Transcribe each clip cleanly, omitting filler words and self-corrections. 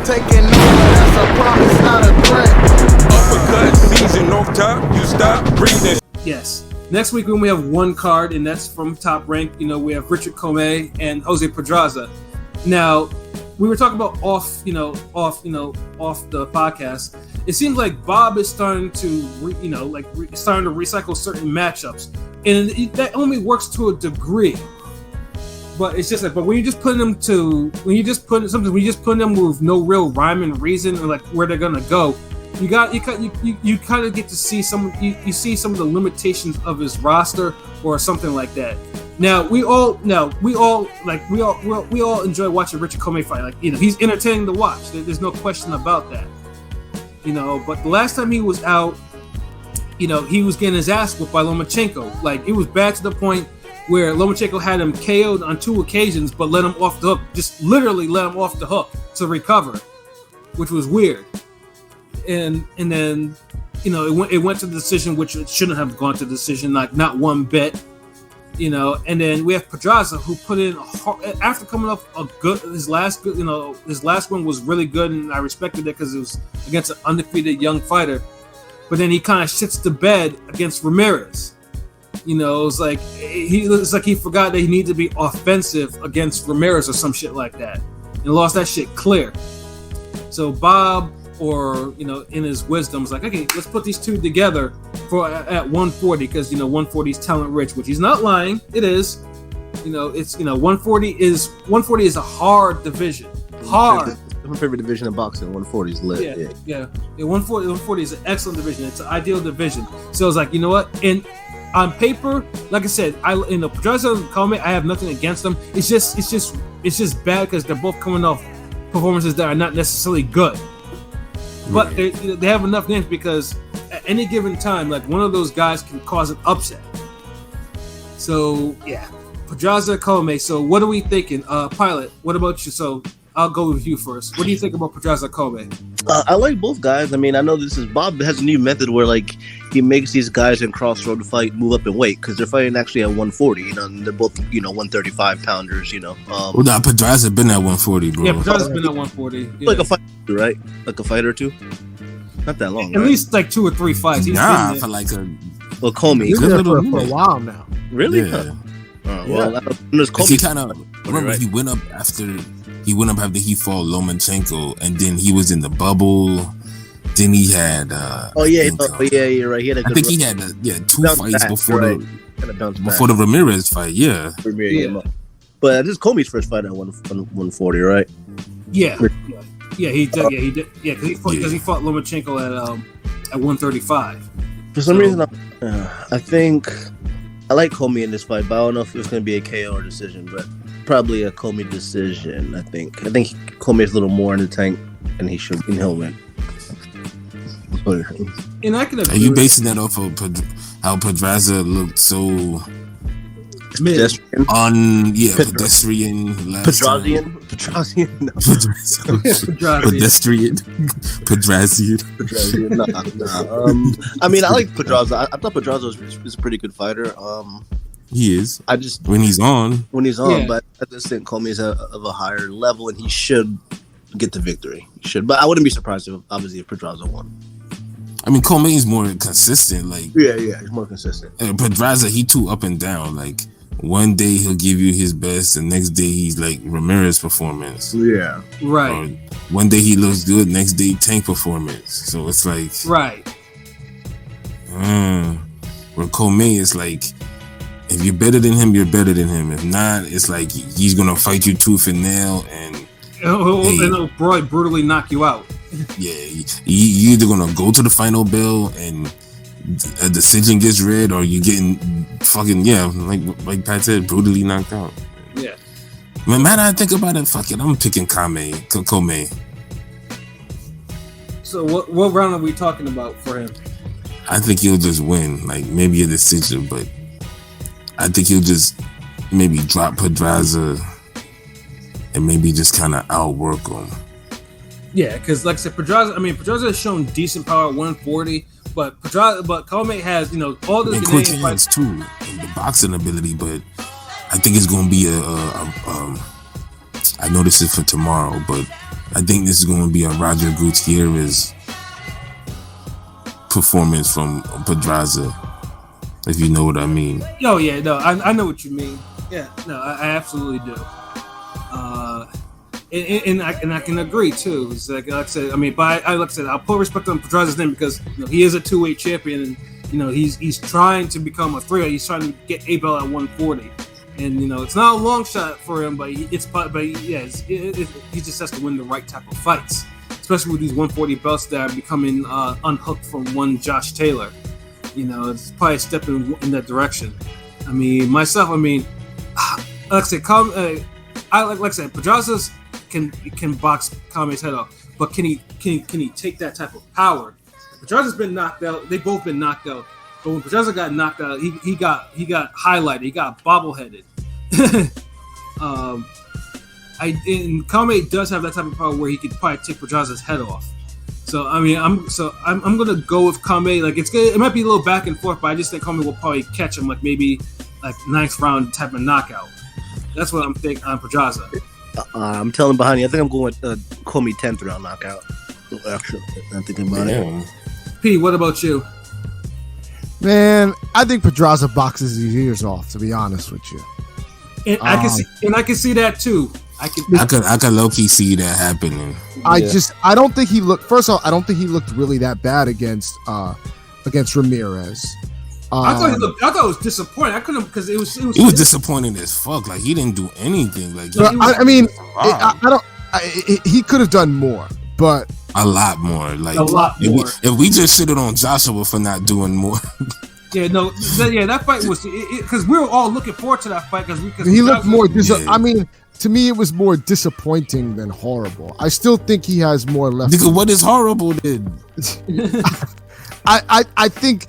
taking over, that's a promise, not a threat. Uppercut season off top, you stop breathing. Yes. Next week when we have one card, and that's from Top Rank. We have Richard Commey and Jose Pedraza. Now, we were talking about off the podcast. It seems like Bob is starting to, starting to recycle certain matchups, and that only works to a degree. But it's just like, but when you just put them with no real rhyme and reason, and like where they're gonna go, you kind of get to see you see some of the limitations of his roster or something like that. Now we all enjoy watching Richard Commey fight. Like, he's entertaining to watch. There's no question about that. But the last time he was out, he was getting his ass whooped by Lomachenko. Like, it was bad to the point where Lomachenko had him KO'd on 2 occasions, but let him off the hook. Just literally let him off the hook to recover, which was weird. And then, it went to the decision, which it shouldn't have gone to the decision, like not one bit. And then we have Pedraza, who put in after coming off his last one was really good, and I respected it because it was against an undefeated young fighter. But then he kind of shits the bed against Ramirez. It's like he forgot that he needed to be offensive against Ramirez or some shit like that, and lost that shit clear. So Bob, or in his wisdom, is like, okay, let's put these two together at 140, because 140 is talent rich, which he's not lying. It is. It's 140 is a hard division. Hard. My favorite division of boxing. 140 is lit. Yeah. 140 is an excellent division. It's an ideal division. So it's like, you know what? And on paper, like I said, Pedraza and Commey, I have nothing against them. It's just bad because they're both coming off performances that are not necessarily good. But they have enough names, because at any given time, like, one of those guys can cause an upset. So yeah, Pedraza, Commey. So what are we thinking? Pilot, what about you? So I'll go with you first. What do you think about Pedraza, Commey? I like both guys. I mean, I know Bob has a new method where, like, he makes these guys in Crossroad fight move up in weight, because they're fighting actually at 140. And they're both 135 pounders. Pedraza been at 140, bro. Yeah, Pedraza's been at 140. Yeah. Like a fight, right? Like a fight or two. Not that long. At least like 2 or 3 fights. For like a. Well, Commey. He's been there for a while now. Really? Yeah. Well, he kind of remember he went up after he fought Lomachenko, and then he was in the bubble. Then he had. You're right. He had I think he had 2 fights before the Ramirez fight. Yeah. But this is Commey's first fight at 140, right? Yeah, he did. Yeah, because he fought Lomachenko at 135. For some reason, I think I like Commey in this fight, but I don't know if it's going to be a KO or decision, but probably a Commey decision. I think Comey's a little more in the tank, and he'll win. And I can agree. Are you basing that off of how Pedraza looked so pedestrian? Pedestrian. Pedrazian. I mean, I like Pedraza. I thought Pedraza was a pretty good fighter. He is. When he's on, yeah. But I just think Commey's of a higher level, and he should get the victory. He should, but I wouldn't be surprised if Pedraza won. I mean, Commey is more consistent. Like, he's more consistent. Pedraza, he too up and down. Like, one day he'll give you his best, the next day he's like Ramirez performance. Yeah, right. Or one day he looks good, next day tank performance. So it's like right. Where Commey is like, if you're better than him, you're better than him. If not, it's like he's gonna fight you tooth and nail, and he'll brutally knock you out. Yeah, you either gonna go to the final bell and a decision gets read, or you getting fucking like Pat said, brutally knocked out. Yeah. Man, I think about it. Fuck it, I'm picking Commey. So what round are we talking about for him? I think he'll just win, like maybe a decision, but I think he'll just maybe drop Pedraza and maybe just kind of outwork him. Yeah, because like I said, Pedraza has shown decent power at 140, but Commey has, all the quick hands too, and the boxing ability. But I think it's gonna be I know this is for tomorrow, but I think this is going to be a Roger Gutierrez performance from Pedraza, if you know what I mean. Oh yeah, no, I know what you mean. Yeah, no, I absolutely do. And I can agree too. It's like I said, I mean, but like I said, I'll put respect on Pedraza's name because he is a 2-weight champion, and he's trying to become a 3-weight. He's trying to get a belt at 140, and it's not a long shot for him, but he just has to win the right type of fights, especially with these 140 belts that are becoming unhooked from one Josh Taylor. It's probably a step in that direction. I mean, myself, like I said, like I said, Pedraza's can box Commey's head off, but can he take that type of power? Pedraza's been knocked out. They've both been knocked out. But when Pedraza got knocked out, he got highlighted. He got bobbleheaded. And Commey does have that type of power where he could probably take Pedraza's head off. So I mean, I'm gonna go with Commey. Like it might be a little back and forth, but I just think Commey will probably catch him like maybe like 9th round type of knockout. That's what I'm thinking on Pedraza. I'm telling behind you. I think I'm going with Commey 10th round knockout. Actually, I'm thinking about it. P, what about you? Man, I think Pedraza boxes his ears off. To be honest with you, and I can see that too. I could low key see that happening. I don't think he looked. First of all, I don't think he looked really that bad against Ramirez. I thought it was disappointing. I couldn't because it was disappointing as fuck. Like he didn't do anything. Like he could have done more, but a lot more. Like a lot more. If we just shitted on Joshua for not doing more. That fight was because we were all looking forward to that fight because he looked more. I mean, to me, it was more disappointing than horrible. I still think he has more left. Nigga, what is horrible then? I think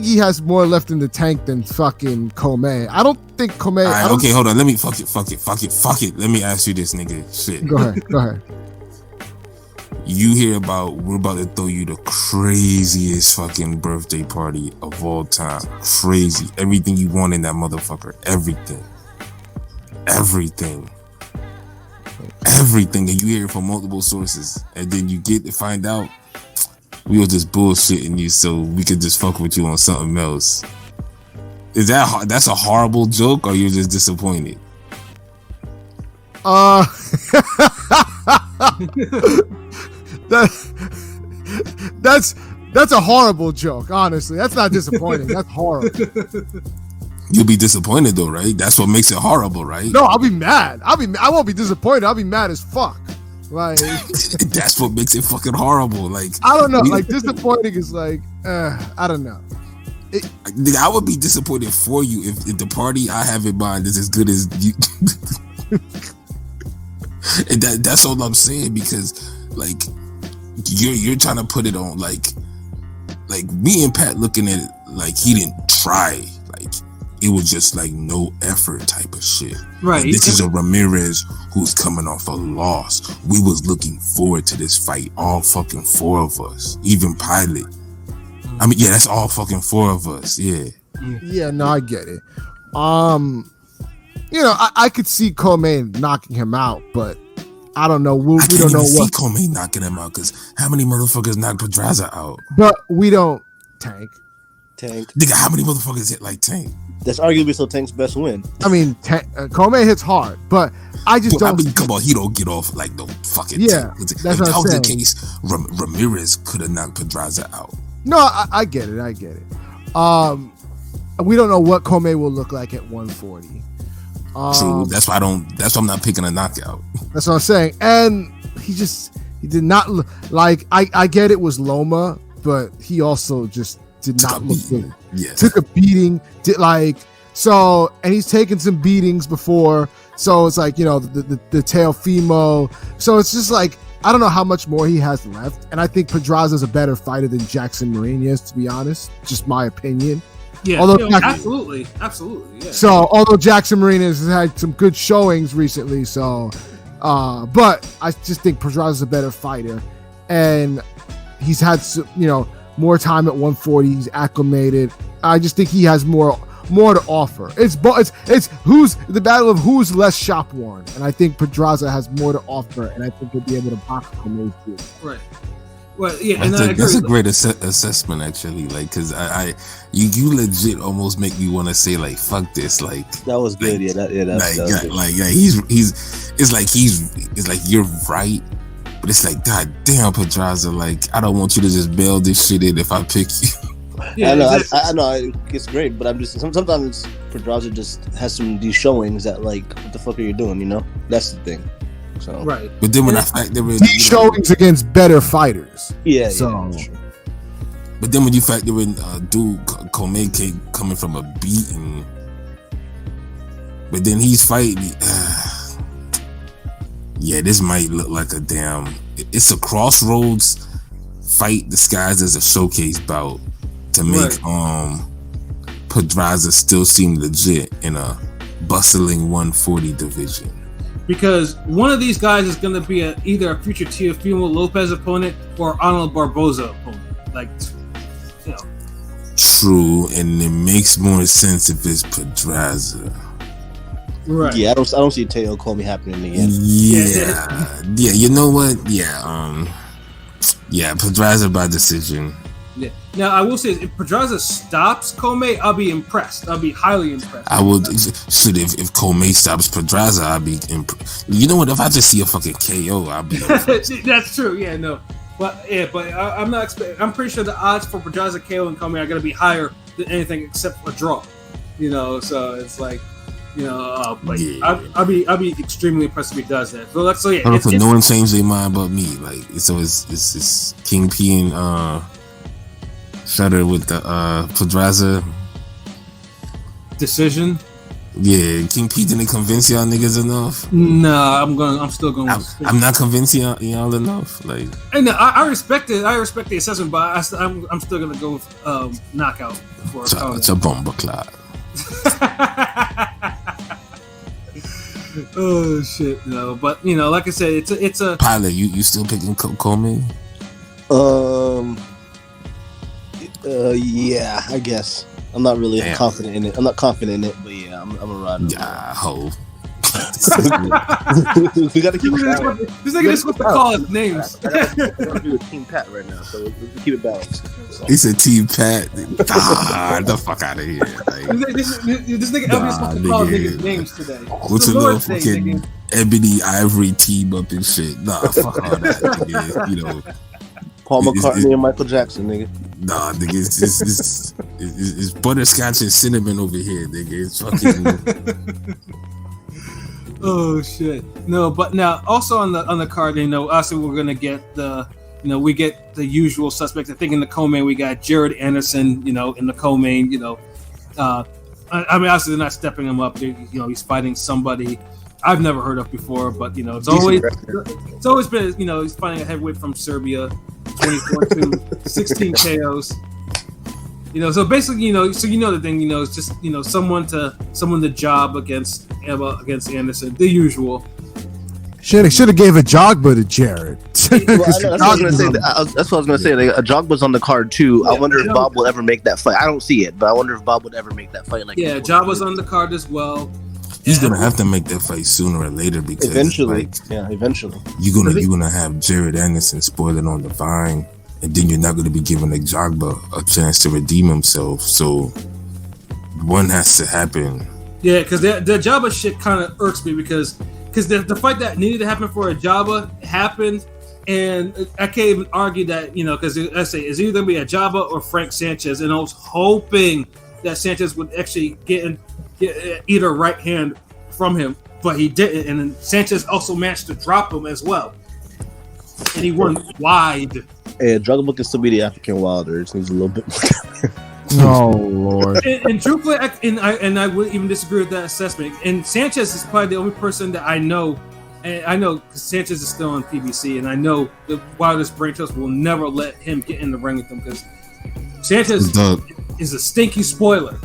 he has more left in the tank than fucking Commey. I don't think Commey. Right, okay, hold on. Let me fuck it. Let me ask you this, nigga. Shit. Go ahead. You hear about we're about to throw you the craziest fucking birthday party of all time. Crazy. Everything you want in that motherfucker. Everything. And you hear it from multiple sources. And then you get to find out we were just bullshitting you so we could just fuck with you on something else. Is that's a horrible joke or you're just disappointed? That's a horrible joke, honestly. That's not disappointing. That's horrible. You'll be disappointed though, right? That's what makes it horrible, right? No, I'll be mad. I won't be disappointed. I'll be mad as fuck. Like that's what makes it fucking horrible. Like I don't know. Like disappointing is like I don't know. I would be disappointed for you if the party I have in mind is as good as you. And that's all I'm saying because like you're trying to put it on like me and Pat looking at it like he didn't try, like it was just like no effort type of shit. Right. Like, this is a Ramirez who's coming off a loss. We was looking forward to this fight, all fucking 4 of us, even Pilot. I mean, yeah, that's all fucking 4 of us. Yeah. Yeah, no, I get it. I could see Commey knocking him out, but I don't know. We don't know what. Commey knocking him out because how many motherfuckers knocked Pedraza out? But we don't tank. Nigga, how many motherfuckers hit like Tank? That's arguably still Tank's best win. I mean, Commey hits hard, but I just don't. I mean, come on, he don't get off like no fucking. Yeah, Tank. that's if what that I'm was saying. the case, Ramirez could have knocked Pedraza out. No, I get it. We don't know what Commey will look like at 140. True. That's why I'm not picking a knockout. That's what I'm saying. And he did not look like. I get it was Loma, but he also just did not look good. Yeah. Took a beating. And he's taken some beatings before. So it's like, the Teofimo. So it's just like, I don't know how much more he has left. And I think Pedraza's a better fighter than Jackson Martinez, to be honest. Just my opinion. Yeah, absolutely. Yeah. So, although Jackson Martinez has had some good showings recently, but I just think Pedraza's a better fighter, and he's had more time at 140. He's acclimated. I just think he has more more to offer. It's who's the battle of who's less shop worn, and I think Pedraza has more to offer, and I think he'll be able to box Commey too. Right. Well, yeah, and I agree. That's a great assessment, actually. Like, cause you legit almost make me want to say, like, fuck this. Like, That was good. Like, That was good. It's like you're right, but it's like, god damn, Pedraza. Like, I don't want you to just bail this shit in if I pick you. Yeah, I know, exactly. I know, it's great, but I'm just sometimes Pedraza just has some of these showings that, like, what the fuck are you doing? You know, that's the thing. So Right. But then when I factor in These showings against better fighters. yeah, So- that's true. but then when you factor in dude Commey coming from a beating, but then he's fighting. Yeah, this might look like a damn. It's a crossroads fight disguised as a showcase bout to make Pedraza still seem legit in a bustling 140 division. Because one of these guys is going to be either a future Teofimo Lopez opponent or Arnold Barboza opponent. Like, you know. True, and it makes more sense if it's Pedraza. Right. Yeah, I don't see Teo Commey happening again. Yeah. You know what? Yeah, Pedraza by decision. Yeah. Now, I will say, if Pedraza stops Commey, I'll be impressed. I'll be highly impressed. I would. Shit, if Commey stops Pedraza, I'll be impressed. You know what? If I just see a fucking KO, I'll be impressed. That's true. Yeah, no. But I'm not expecting. I'm pretty sure the odds for Pedraza KO and Commey are going to be higher than anything except a draw. You know, so it's like, you know, but Yeah. I'll be extremely impressed if he does that. So let's say No one changed their mind but me. Like, it's King P and Shutter with the Pedraza decision. Yeah, King P didn't convince y'all niggas enough. Nah, I'm still going. I'm not convincing y'all enough. Like, and I respect it. I respect the assessment, but I'm still gonna go with knockout for it's a bomber clock. Oh shit, no. But you know, like I said, it's a Pilot. You still picking Commey? Yeah, I guess. I'm not really Damn. confident in it. I'm not confident in it, but yeah, I'm a ride. Yeah, ho. We gotta keep it balanced. this nigga just wants to call us names. I gotta do with Team Pat right now, so let's keep it balanced. So. He said Team Pat. The fuck out of here. Like, this nigga Elvis wants to call niggas names today. what's a The little Lord's Day, fucking nigga. ebony ivory team up and shit? Nah, fuck all that, nigga. You know, Paul McCartney and Michael Jackson, nigga. nah, nigga. It's butterscotch and cinnamon over here, nigga. It's fucking. Oh shit! No, but now also on the card, you know, obviously we're gonna get we get the usual suspects. I think in the co-main we got Jared Anderson, you know, in the co-main, you know, I mean obviously they're not stepping him up. You know, he's fighting somebody I've never heard of before, but you know, it's always been, you know, he's fighting a heavyweight from Serbia, 24-2, 16 KOs. You know, so basically, you know, the thing, you know, it's just, you know, someone to job against Anderson, the usual. Should have gave a Jogba to Jared. Well, I know, that's what I was gonna say. That's what I was gonna say. Like, a Jogba's on the card too. I wonder if Bob will ever make that fight. I don't see it, but I wonder if Bob would ever make that fight. Like, yeah, Jabba's on the card as well. He's gonna have to make that fight sooner or later because eventually, like, eventually. you're gonna have Jared Anderson spoiling on the vine, and then you're not gonna be giving like Jogba a chance to redeem himself. So one has to happen. Yeah, because the Jabba shit kind of irks me because the fight that needed to happen for a Jabba happened, and I can't even argue that, you know, because I say it's either gonna be a Jabba or Frank Sanchez, and I was hoping that Sanchez would actually get either right hand from him, but he didn't, and then Sanchez also managed to drop him as well, and he went wide. Yeah, Jogba can still be the African Wilder. It just needs a little bit more. Oh Lord! And truthfully, I wouldn't even disagree with that assessment. And Sanchez is probably the only person that I know, and I know Sanchez is still on PBC, and I know the Wilder's brain trust will never let him get in the ring with them because Sanchez is a stinky spoiler,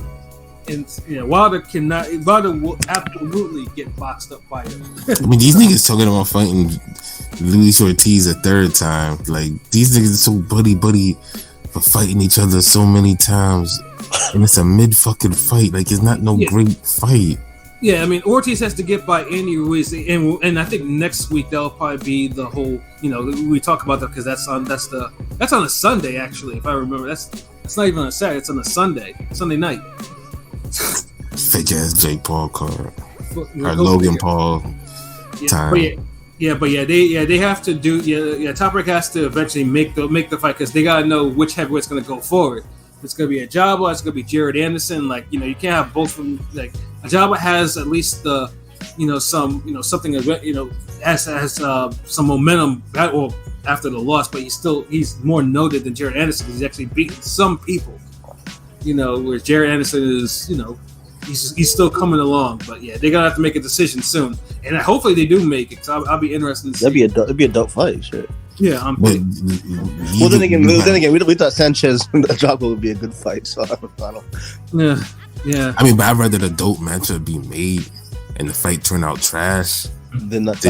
and you know, Wilder will absolutely get boxed up by him. I mean, these niggas talking about fighting Luis Ortiz a third time. Like, these niggas are so buddy but fighting each other so many times, and it's a mid fucking fight. Like it's not no great fight. Yeah, I mean Ortiz has to get by Andy Ruiz, and I think next week that'll probably be the whole. You know, we talk about that because that's on a Sunday actually, if I remember. It's not even on a Saturday. It's on a Sunday night. Fake ass Jake Paul card or Logan Paul time. But they have to do. Top Rank has to eventually make the fight because they gotta know which heavyweight's gonna go forward. It's gonna be Ajaba. It's gonna be Jared Anderson. Like you can't have both of them. Like Ajaba has at least the something has some momentum after the loss, but he's more noted than Jared Anderson. He's actually beaten some people. Where Jared Anderson is he's still coming along. But yeah, they're gonna have to make a decision soon, and hopefully they do make it. Cause I'll be interested. To see. That'd be a dope fight. Shit. Yeah, well, then again, we thought Sanchez and Ajaba would be a good fight, so I don't. Yeah. I mean, but I'd rather the dope matchup be made and the fight turn out trash than not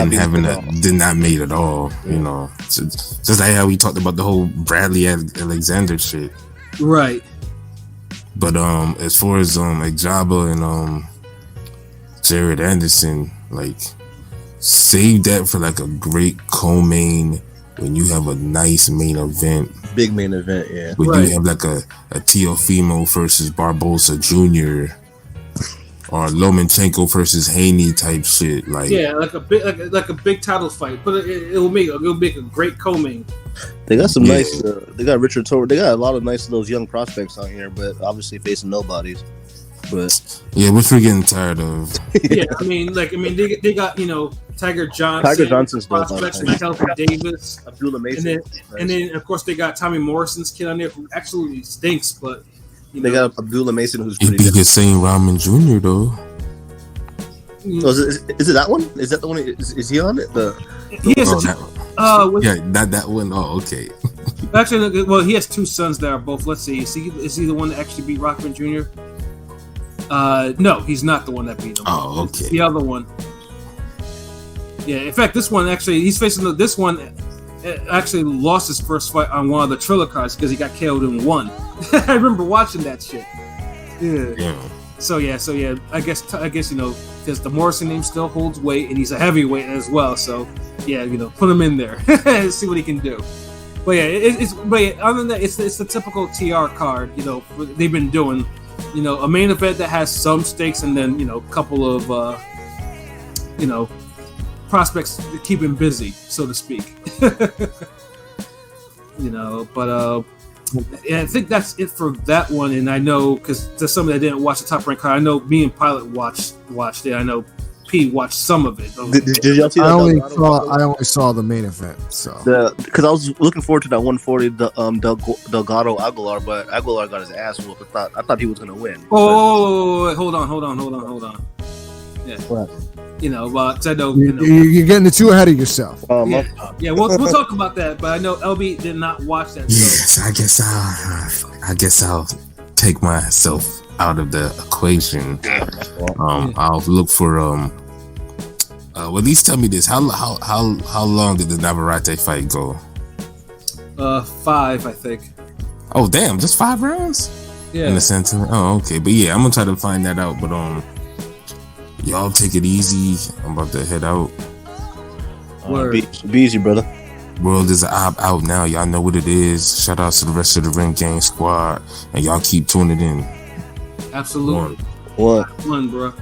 made at all. Yeah. Just like how we talked about the whole Bradley Alexander shit. Right. But as far as like Jabba and Jared Anderson, like save that for like a great co-main when you have a nice main event. Big main event, yeah. When you have like a Teofimo versus Barbosa Jr. or Lomachenko versus Haney type shit, like like a big title fight, but it'll make a great co-main. They got some nice. They got Richard Torres. They got a lot of nice those young prospects on here, but obviously facing nobodies. But yeah, which we're getting tired of. Yeah, I mean, they got Tiger Johnson. Tiger Johnson's prospects, Michael Davis, Abdullah Mason, and then of course they got Tommy Morrison's kid on there who absolutely stinks, but they got Abdullah Mason who's pretty good. Saint Rahman Jr. though. Oh, is it that one? Is that the one? Is he on it? That one. Oh, okay. Actually, well, he has two sons that are both. Let's see. Is he the one that actually beat Rockman Jr.? No, he's not the one that beat him. Oh, okay. It's the other one. Yeah, in fact, this one actually, he's facing this one. Actually, lost his first fight on one of the Triller cards because he got KO'd in one. I remember watching that shit. Yeah. So yeah. I guess because the Morrison name still holds weight and he's a heavyweight as well. So yeah, put him in there, see what he can do. But yeah, other than that, it's the typical TR card. They've been doing. A main event that has some stakes and then a couple of prospects to keep him busy, so to speak. But I think that's it for that one. And I know because to somebody that didn't watch the Top Rank card, I know me and Pilot watched it. I know P watched some of it. Did y'all see that? I only saw the main event. So because I was looking forward to that 140 Delgado Aguilar, but Aguilar got his ass whooped. I thought he was gonna win. Oh, hold on. Yeah. What? Because I know you're getting too ahead of yourself. We'll talk about that. But I know LB did not watch that. Yes, I guess I'll take myself out of the equation. I'll look for well, at least tell me this: how long did the Navarrete fight go? 5, I think. Oh damn, just 5 rounds? Yeah. In the center. Oh okay, but yeah, I'm gonna try to find that out. But y'all take it easy. I'm about to head out. Be easy, brother. World is out now. Y'all know what it is. Shout out to the rest of the Ring Gang squad, and y'all keep tuning in. Absolutely. What? One, bro.